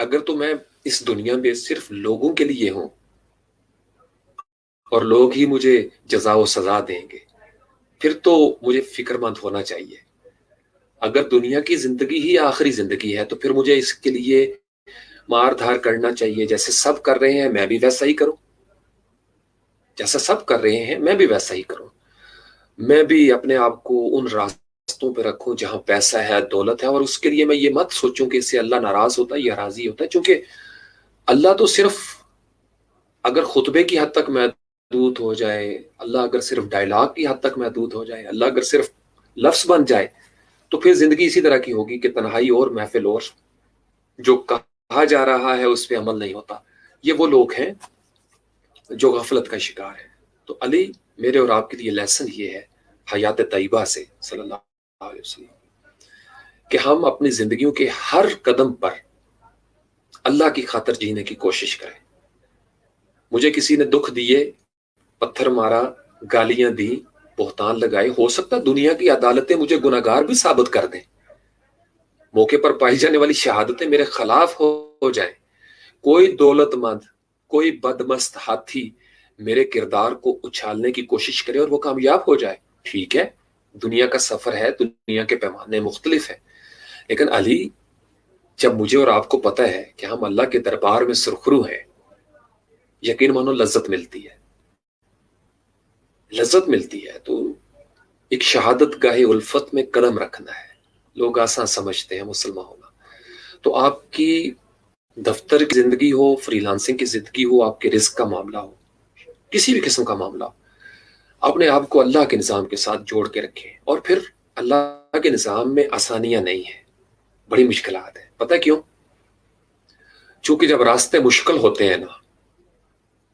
اگر تو میں اس دنیا میں صرف لوگوں کے لیے ہوں اور لوگ ہی مجھے جزا و سزا دیں گے، پھر تو مجھے فکر مند ہونا چاہیے۔ اگر دنیا کی زندگی ہی آخری زندگی ہے تو پھر مجھے اس کے لیے مار دھار کرنا چاہیے، جیسے سب کر رہے ہیں میں بھی ویسا ہی کروں، جیسا سب کر رہے ہیں میں بھی ویسا ہی کروں۔ میں بھی اپنے آپ کو ان راستوں پہ رکھوں جہاں پیسہ ہے، دولت ہے، اور اس کے لیے میں یہ مت سوچوں کہ اس سے اللہ ناراض ہوتا ہے یا راضی ہوتا ہے، چونکہ اللہ تو صرف اگر خطبے کی حد تک محدود ہو جائے، اللہ اگر صرف ڈائلاگ کی حد تک محدود ہو جائے، اللہ اگر صرف لفظ بن جائے، تو پھر زندگی اسی طرح کی ہوگی کہ تنہائی اور محفل اور، جو کہا جا رہا ہے اس پہ عمل نہیں ہوتا۔ یہ وہ لوگ ہیں جو غفلت کا شکار ہے۔ تو علی، میرے اور آپ کے لیے لیسن یہ ہے حیات طیبہ سے صلی اللہ علیہ وسلم، کہ ہم اپنی زندگیوں کے ہر قدم پر اللہ کی خاطر جینے کی کوشش کریں۔ مجھے کسی نے دکھ دیے، پتھر مارا، گالیاں دی، بہتان لگائے، ہو سکتا دنیا کی عدالتیں مجھے گناہگار بھی ثابت کر دیں، موقع پر پائی جانے والی شہادتیں میرے خلاف ہو جائیں، کوئی دولت مند، کوئی بدمست ہاتھی میرے کردار کو اچھالنے کی کوشش کرے اور وہ کامیاب ہو جائے، ٹھیک ہے، دنیا کا سفر ہے، دنیا کے پیمانے مختلف ہیں، لیکن علی، جب مجھے اور آپ کو پتہ ہے کہ ہم اللہ کے دربار میں سرخرو ہیں، یقین مانو لذت ملتی ہے، لذت ملتی ہے۔ تو ایک شہادت گاہ الفت میں قدم رکھنا ہے، لوگ آسان سمجھتے ہیں مسلمان ہونا۔ تو آپ کی دفتر کی زندگی ہو، فری لانسنگ کی زندگی ہو، آپ کے رزق کا معاملہ ہو، کسی بھی قسم کا معاملہ ہو، اپنے آپ کو اللہ کے نظام کے ساتھ جوڑ کے رکھیں۔ اور پھر اللہ کے نظام میں آسانیاں نہیں ہیں، بڑی مشکلات ہیں۔ پتہ کیوں؟ چونکہ جب راستے مشکل ہوتے ہیں نا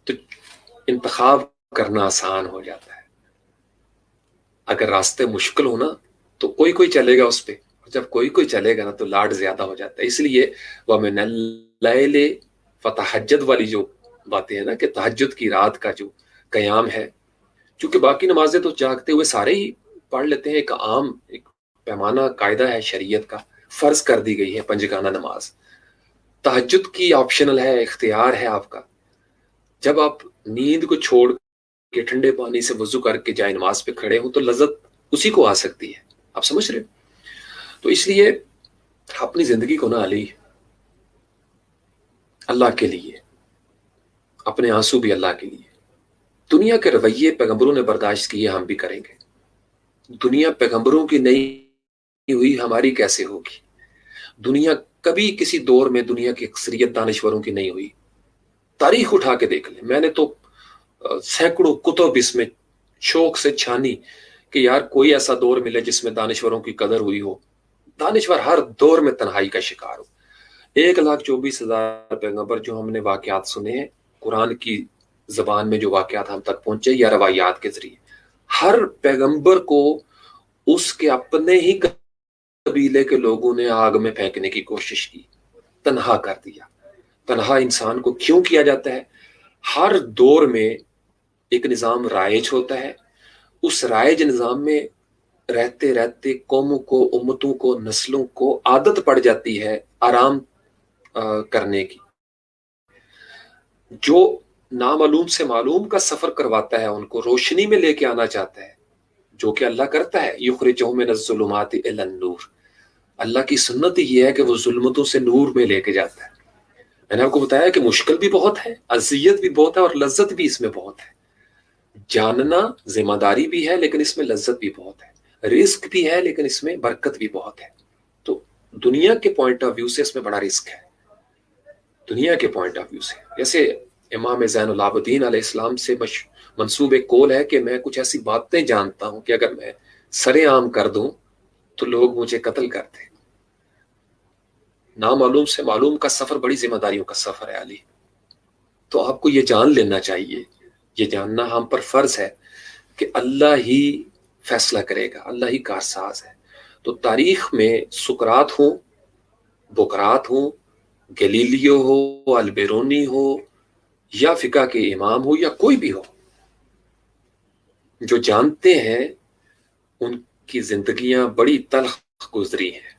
تو انتخاب کرنا آسان ہو جاتا ہے۔ اگر راستے مشکل ہونا تو کوئی چلے گا اس پہ، جب کوئی چلے گا نا تو لاڈ زیادہ ہو جاتا ہے۔ اس لیے وَمِنَ اللَّيْلِ فَتَہَجَّد والی جو باتیں ہیں نا، کہ تہجد کی رات کا جو قیام ہے، چونکہ باقی نمازیں تو جاگتے ہوئے سارے ہی پڑھ لیتے ہیں، ایک عام ایک پیمانہ قاعدہ ہے شریعت کا، فرض کر دی گئی ہے پنجگانہ نماز۔ تہجد کی آپشنل ہے، اختیار ہے آپ کا۔ جب آپ نیند کو چھوڑ کے ٹھنڈے پانی سے وضو کر کے جائے نماز پہ کھڑے ہوں تو لذت اسی کو آ سکتی ہے، آپ سمجھ رہے ہو؟ تو اس لیے اپنی زندگی کو نہ علی، اللہ کے لیے، اپنے آنسو بھی اللہ کے لیے۔ دنیا کے رویے پیغمبروں نے برداشت کیے، ہم بھی کریں گے۔ دنیا پیغمبروں کی نہیں ہوئی، ہماری کیسے ہوگی؟ دنیا کبھی کسی دور میں دنیا کی اکثریت دانشوروں کی نہیں ہوئی۔ تاریخ اٹھا کے دیکھ لیں، میں نے تو سینکڑوں کتب اس میں شوق سے چھانی کہ یار کوئی ایسا دور ملے جس میں دانشوروں کی قدر ہوئی ہو۔ دانشور ہر دور میں تنہائی کا شکار ہو۔ 1,24,000 پیغمبر جو ہم نے واقعات سنے ہیں قرآن کی زبان میں، جو واقعات ہم تک پہنچے یا روایات کے ذریعے، ہر پیغمبر کو اس کے اپنے ہی قبیلے کے لوگوں نے آگ میں پھینکنے کی کوشش کی، تنہا کر دیا۔ تنہا انسان کو کیوں کیا جاتا ہے؟ ہر دور میں ایک نظام رائج ہوتا ہے، اس رائج نظام میں رہتے رہتے قوموں کو، امتوں کو، نسلوں کو عادت پڑ جاتی ہے آرام کرنے کی۔ جو نامعلوم سے معلوم کا سفر کرواتا ہے، ان کو روشنی میں لے کے آنا چاہتا ہے، جو کہ اللہ کرتا ہے، یخرجہم من الظلمات الی النور۔ اللہ کی سنت یہ ہے کہ وہ ظلمتوں سے نور میں لے کے جاتا ہے۔ میں نے آپ کو بتایا کہ مشکل بھی بہت ہے، اذیت بھی بہت ہے، اور لذت بھی اس میں بہت ہے۔ جاننا ذمہ داری بھی ہے لیکن اس میں لذت بھی بہت ہے، رزق بھی ہے لیکن اس میں برکت بھی بہت ہے۔ تو دنیا کے پوائنٹ آف ویو سے اس میں بڑا رزق ہے، دنیا کے پوائنٹ آف ویو سے۔ جیسے امام زین العابدین علیہ السلام سے منسوب ایک قول ہے کہ میں کچھ ایسی باتیں جانتا ہوں کہ اگر میں سرے عام کر دوں تو لوگ مجھے قتل کرتے۔ نامعلوم سے معلوم کا سفر بڑی ذمہ داریوں کا سفر ہے علی۔ تو آپ کو یہ جان لینا چاہیے، یہ جاننا ہم پر فرض ہے کہ اللہ ہی فیصلہ کرے گا، اللہ ہی کارساز ہے۔ تو تاریخ میں سقراط ہوں، بوکرات ہوں، گلیلیو ہو، البیرونی ہو، یا فقہ کے امام ہو، یا کوئی بھی ہو، جو جانتے ہیں ان کی زندگیاں بڑی تلخ گزری ہیں،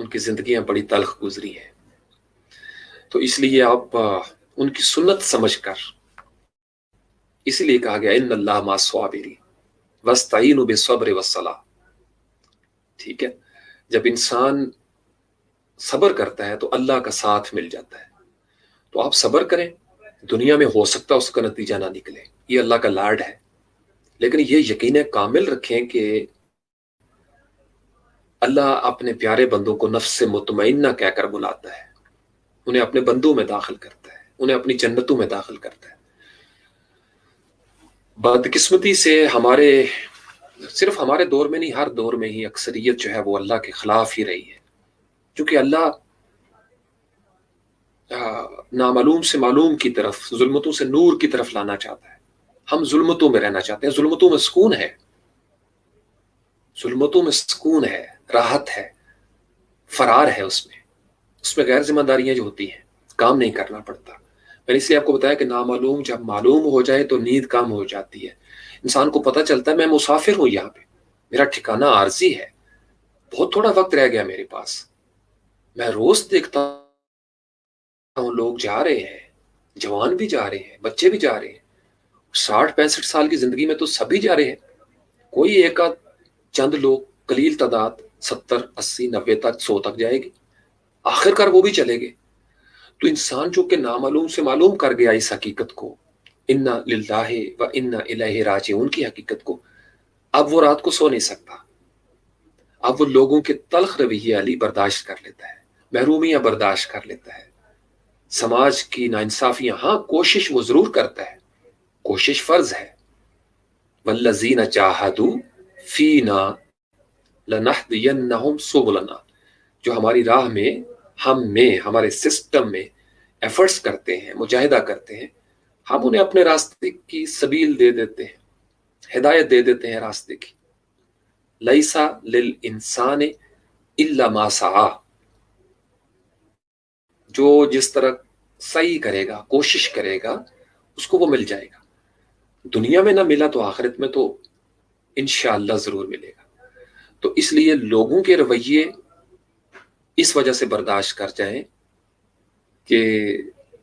ان کی زندگیاں بڑی تلخ گزری ہیں. تو اس لیے آپ ان کی سنت سمجھ کر، اسی لیے کہا گیا ان اللہ مع الصابرین واستعینوا بالصبر والصلاۃ. ٹھیک ہے، جب انسان صبر کرتا ہے تو اللہ کا ساتھ مل جاتا ہے. تو آپ صبر کریں. دنیا میں ہو سکتا اس کا نتیجہ نہ نکلے، یہ اللہ کا لاڈ ہے، لیکن یہ یقین کامل رکھیں کہ اللہ اپنے پیارے بندوں کو نفس مطمئنہ کہہ کر بلاتا ہے، انہیں اپنے بندوں میں داخل کرتا ہے، انہیں اپنی جنتوں میں داخل کرتا ہے. بدقسمتی سے صرف ہمارے دور میں نہیں، ہر دور میں ہی اکثریت جو ہے وہ اللہ کے خلاف ہی رہی ہے، کیونکہ اللہ نامعلوم سے معلوم کی طرف، ظلمتوں سے نور کی طرف لانا چاہتا ہے. ہم ظلمتوں میں رہنا چاہتے ہیں. ظلمتوں میں سکون ہے، ظلمتوں میں سکون ہے، راحت ہے، فرار ہے. اس میں غیر ذمہ داریاں جو ہوتی ہیں، کام نہیں کرنا پڑتا. میں نے اس لیے آپ کو بتایا کہ نامعلوم جب معلوم ہو جائے تو نیند کم ہو جاتی ہے. انسان کو پتہ چلتا ہے میں مسافر ہوں، یہاں پہ میرا ٹھکانہ عارضی ہے، بہت تھوڑا وقت رہ گیا میرے پاس. میں روز دیکھتا ہوں لوگ جا رہے ہیں، جوان بھی جا رہے ہیں، بچے بھی جا رہے ہیں. 60-65 سال کی زندگی میں تو سبھی جا رہے ہیں. کوئی ایک آدھ چند لوگ، قلیل تعداد 70-80-90 تک 100 تک جائے گی، آخر کار وہ بھی چلے گئے. تو انسان جو کہ نامعلوم سے معلوم کر گیا اس حقیقت کو، انا للہ و انا الیہ راجعون کی حقیقت کو، اب وہ رات کو سو نہیں سکتا. اب وہ لوگوں کے تلخ رویے علی برداشت کر لیتا ہے، محرومیاں برداشت کر لیتا ہے، سماج کی ناانصافیاں. ہاں کوشش وہ ضرور کرتا ہے، کوشش فرض ہے. والذین جاہدوا فینا لنہدینہم سبلنا، جو ہماری راہ میں، ہمارے سسٹم میں ایفرٹس کرتے ہیں، مجاہدہ کرتے ہیں، ہم انہیں اپنے راستے کی سبیل دے دیتے ہیں، ہدایت دے دیتے ہیں راستے کی. لیسا للانسان الا ما سعی، جو جس طرح سعی کرے گا، کوشش کرے گا، اس کو وہ مل جائے گا. دنیا میں نہ ملا تو آخرت میں تو انشاءاللہ ضرور ملے گا. تو اس لیے لوگوں کے رویے اس وجہ سے برداشت کر جائیں کہ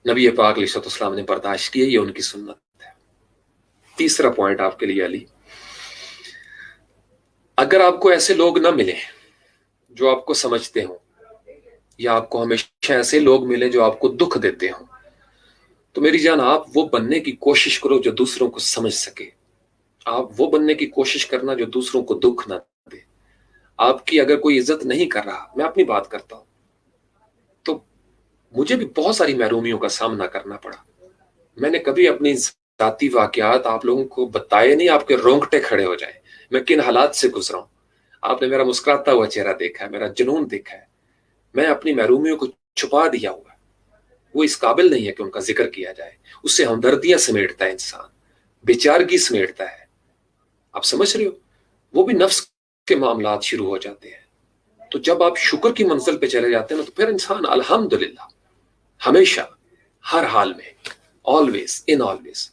نبی پاک علیہ السلام نے برداشت کیے، یہ ان کی سنت ہے. تیسرا پوائنٹ آپ کے لیے علی، اگر آپ کو ایسے لوگ نہ ملیں جو آپ کو سمجھتے ہوں، یا آپ کو ہمیشہ ایسے لوگ ملیں جو آپ کو دکھ دیتے ہوں، تو میری جان آپ وہ بننے کی کوشش کرو جو دوسروں کو سمجھ سکے. آپ وہ بننے کی کوشش کرنا جو دوسروں کو دکھ نہ دے. آپ کی اگر کوئی عزت نہیں کر رہا، میں اپنی بات کرتا ہوں، تو مجھے بھی بہت ساری محرومیوں کا سامنا کرنا پڑا. میں نے کبھی اپنی ذاتی واقعات آپ لوگوں کو بتائے نہیں، آپ کے رونگٹے کھڑے ہو جائیں. میں کن حالات سے گزرا ہوں، آپ نے میرا مسکراتا ہوا چہرہ دیکھا ہے، میرا جنون دیکھا ہے. میں اپنی محرومیوں کو چھپا دیا ہوا، وہ اس قابل نہیں ہے کہ ان کا ذکر کیا جائے. اس سے ہمدردیاں سمیٹتا ہے انسان، بیچارگی سمیٹتا ہے. آپ سمجھ رہے ہو؟ وہ بھی نفس کے معاملات شروع ہو جاتے ہیں. تو جب آپ شکر کی منزل پہ چلے جاتے ہیں تو پھر انسان الحمدللہ ہمیشہ، ہر حال میں، آلویز ان آلویز.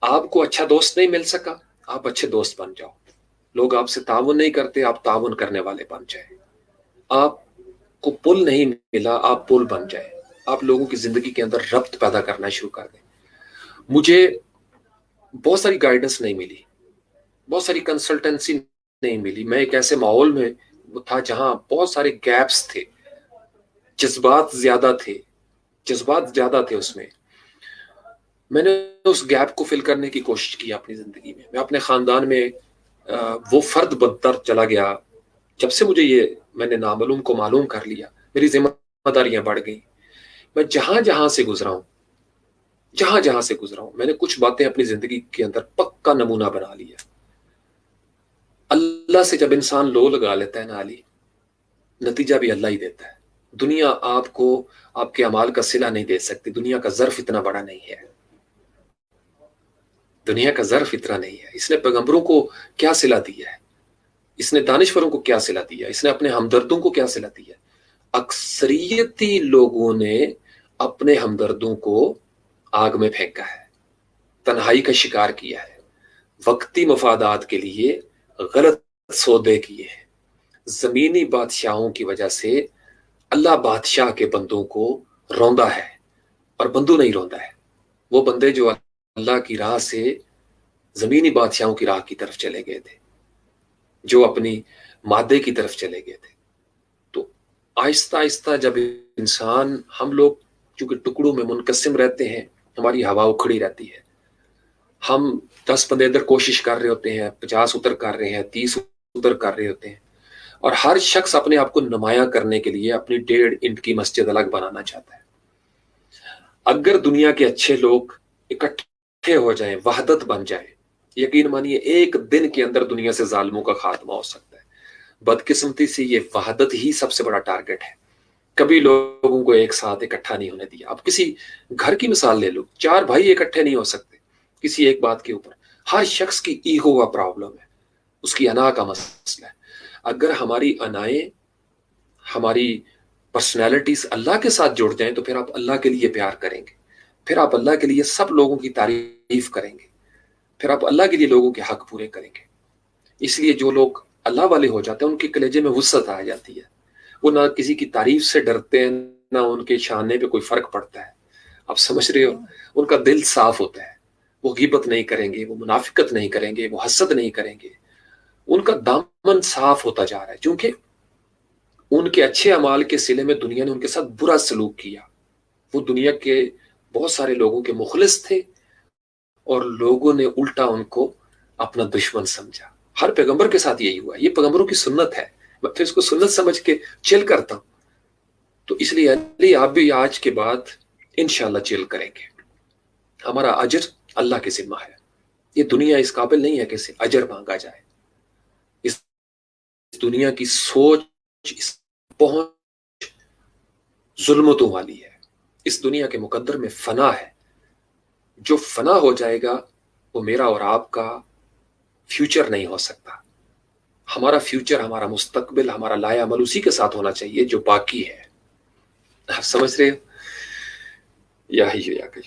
آپ کو اچھا دوست نہیں مل سکا، آپ اچھے دوست بن جاؤ. لوگ آپ سے تعاون نہیں کرتے، آپ تعاون کرنے والے بن جائیں. آپ کو پل نہیں ملا، آپ پل بن جائیں. آپ لوگوں کی زندگی کے اندر ربط پیدا کرنا شروع کر دیں. مجھے بہت ساری گائیڈنس نہیں ملی، بہت ساری کنسلٹنسی نہیں ملی. میں ایک ایسے ماحول میں تھا جہاں بہت سارے گیپس تھے، جذبات زیادہ تھے اس میں. میں نے اس گیپ کو فل کرنے کی کوشش کی اپنی زندگی میں. میں اپنے خاندان میں وہ فرد بدتر چلا گیا. جب سے میں نے نامعلوم کو معلوم کر لیا، میری ذمہ داریاں بڑھ گئیں. میں جہاں سے گزرا ہوں میں نے کچھ باتیں اپنی زندگی کے اندر پکا نمونہ بنا لیا. اللہ سے جب انسان لو لگا لیتا ہے نا علی، نتیجہ بھی اللہ ہی دیتا ہے. دنیا آپ کو آپ کے اعمال کا صلہ نہیں دے سکتی. دنیا کا ظرف اتنا بڑا نہیں ہے، دنیا کا ظرف اتنا نہیں ہے. اس نے پیغمبروں کو کیا صلہ دیا ہے، اس نے دانشوروں کو کیا صلہ دیا، اس نے اپنے ہمدردوں کو کیا صلہ دیا. اکثریتی لوگوں نے اپنے ہمدردوں کو آگ میں پھینکا ہے، تنہائی کا شکار کیا ہے، وقتی مفادات کے لیے غلط سودے کیے ہیں، زمینی بادشاہوں کی وجہ سے اللہ بادشاہ کے بندوں کو روندا ہے، اور بندو نہیں روندا ہے۔ وہ بندے جو اللہ کی راہ سے زمینی بادشاہوں کی راہ کی طرف چلے گئے تھے، جو اپنی مادے کی طرف چلے گئے تھے، تو آہستہ آہستہ جب انسان، ہم لوگ چونکہ ٹکڑوں میں منقسم رہتے ہیں، ہماری ہوا اکھڑی رہتی ہے، ہم 10 15 کوشش کر رہے ہوتے ہیں، 50 ادھر کر رہے ہیں، 30 ادھر کر رہے ہوتے ہیں، اور ہر شخص اپنے آپ کو نمایاں کرنے کے لیے اپنی 1.5 انچ کی مسجد الگ بنانا چاہتا ہے۔ اگر دنیا کے اچھے لوگ اکٹھے ہو جائیں، وحدت بن جائے، یقین مانیے ایک دن کے اندر دنیا سے ظالموں کا خاتمہ ہو سکتا ہے۔ بدقسمتی سے یہ وحدت ہی سب سے بڑا ٹارگٹ ہے۔ کبھی لوگوں کو ایک ساتھ اکٹھا نہیں ہونے دیا۔ اب کسی گھر کی مثال لے لو، 4 بھائی اکٹھے نہیں ہو سکتے کسی ایک بات کے اوپر۔ ہر شخص کی ایگو کا پرابلم ہے، اس کی انا کا مسئلہ ہے۔ اگر ہماری انائیں، ہماری پرسنالٹیز اللہ کے ساتھ جڑ جائیں تو پھر آپ اللہ کے لیے پیار کریں گے، پھر آپ اللہ کے لیے سب لوگوں کی تعریف کریں گے، پھر آپ اللہ کے لیے لوگوں کے حق پورے کریں گے۔ اس لیے جو لوگ اللہ والے ہو جاتے ہیں ان کے کلیجے میں وسعت آ جاتی ہے، وہ نہ کسی کی تعریف سے ڈرتے ہیں، نہ ان کے شانے پہ کوئی فرق پڑتا ہے۔ آپ سمجھ رہے ہو؟ ان کا دل صاف ہوتا ہے، وہ غیبت نہیں کریں گے، وہ منافقت نہیں کریں گے، وہ حسد نہیں کریں گے، ان کا دامن صاف ہوتا جا رہا ہے، کیونکہ ان کے اچھے اعمال کے صلے میں دنیا نے ان کے ساتھ برا سلوک کیا۔ وہ دنیا کے بہت سارے لوگوں کے مخلص تھے، اور لوگوں نے الٹا ان کو اپنا دشمن سمجھا۔ ہر پیغمبر کے ساتھ یہی ہوا، یہ پیغمبروں کی سنت ہے، میں پھر اس کو سنت سمجھ کے چل کرتا ہوں۔ تو اس لیے علی آپ بھی آج کے بعد انشاءاللہ چل کریں گے، ہمارا اجر اللہ کے ذمہ ہے۔ یہ دنیا اس قابل نہیں ہے کہ اسے اجر مانگا جائے۔ اس دنیا کی سوچ، اس پہنچ ظلمتوں والی ہے۔ اس دنیا کے مقدر میں فنا ہے، جو فنا ہو جائے گا وہ میرا اور آپ کا فیوچر نہیں ہو سکتا۔ ہمارا فیوچر، ہمارا مستقبل، ہمارا لایا عمل اسی کے ساتھ ہونا چاہیے جو باقی ہے۔ آپ سمجھ رہے ہو؟ یا ہی یا کہ